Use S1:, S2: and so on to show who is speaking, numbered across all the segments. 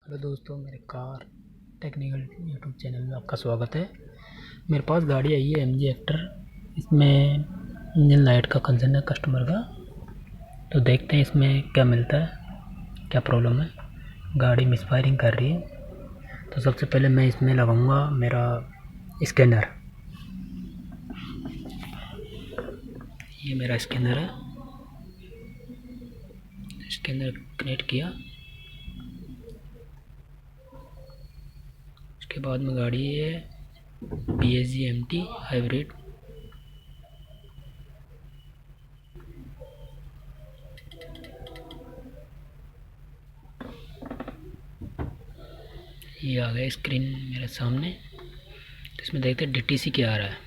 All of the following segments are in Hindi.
S1: हेलो दोस्तों, मेरे कार टेक्निकल यूट्यूब चैनल में आपका स्वागत है। मेरे पास गाड़ी आई है MG हेक्टर। इसमें इंजन लाइट का कंसर्न है कस्टमर का, तो देखते हैं इसमें क्या मिलता है, क्या प्रॉब्लम है। गाड़ी मिसफायरिंग कर रही है, तो सबसे पहले मैं इसमें लगाऊंगा मेरा स्कैनर। ये मेरा स्कैनर है, स्कैनर कनेक्ट किया। उसके बाद में गाड़ी है PSG MT हाइब्रिड। ये आ गया स्क्रीन मेरे सामने, तो इसमें देखते हैं DTC क्या आ रहा है।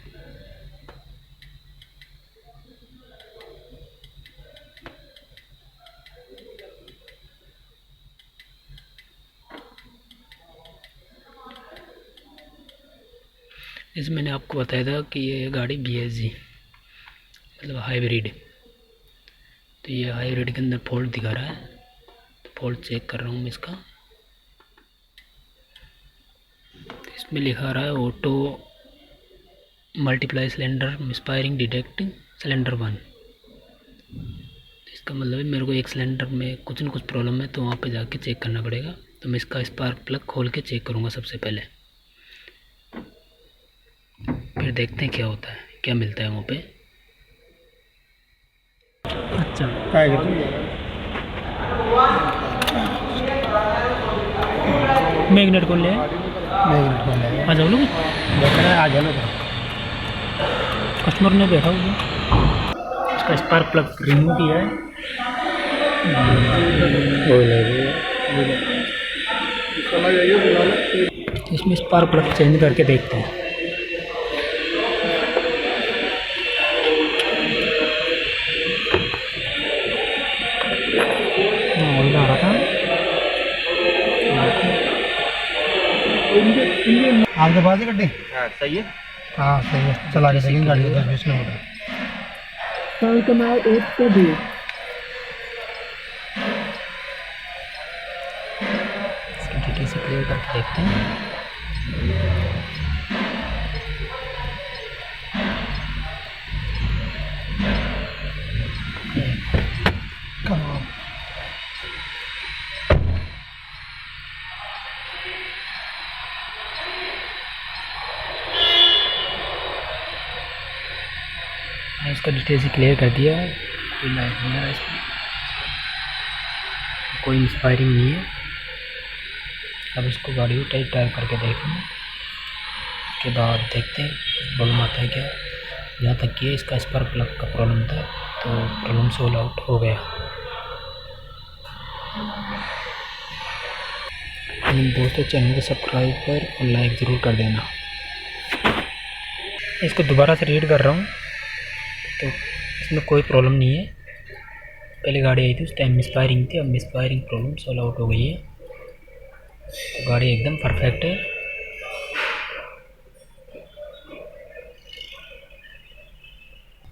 S1: जैसे मैंने आपको बताया था कि ये गाड़ी BSG मतलब हाइब्रिड, तो ये हाइब्रिड के अंदर फॉल्ट दिखा रहा है। तो फॉल्ट चेक कर रहा हूँ मैं इसका। तो इसमें लिखा रहा है auto multiply cylinder misfiring detect cylinder 1। इसका मतलब है मेरे को एक सिलेंडर में कुछ न कुछ प्रॉब्लम है, तो वहाँ पे जाके चेक करना पड़ेगा। तो मैं इसका स्पार्क प्लग खोल के चेक करूँगा सबसे पहले, फिर देखते हैं क्या होता है, क्या मिलता है वहाँ पे। अच्छा मैग्नेट कौन ले आ जाओ लोग, आ जाओ लोग। कस्टमर ने बैठा हुआ, इसका स्पार्क प्लग रिमूव किया है। इसमें स्पार्क प्लग चेंज करके देखते हैं। ऑयल आ रहा था, आपके पास ही गड्ढे। हाँ सही है, हाँ सही है। चला के देखेंगे गाड़ी को 10-20 किलोमीटर। DTC क्लियर करके देखते हैं। इसका DTC क्लियर कर दिया है, कोई लाइट नहीं आ रहा इसमें, कोई मिसफायरिंग नहीं है। अब इसको गाड़ी को टेस्ट ड्राइव करके देखेंगे, उसके बाद देखते हैं प्रॉब्लम आता है क्या। यहाँ तक कि इसका स्पार्क प्लग का प्रॉब्लम था, तो प्रॉब्लम सोल्व आउट हो गया। दोस्तों, चैनल को सब्सक्राइब और लाइक ज़रूर कर देना। इसको दोबारा से रीड कर रहा हूँ, तो इसमें कोई प्रॉब्लम नहीं है। पहले गाड़ी आई थी उस टाइम मिसफायरिंग थी, अब मिसफायरिंग प्रॉब्लम सॉल्व आउट हो गई है। तो गाड़ी एकदम परफेक्ट है।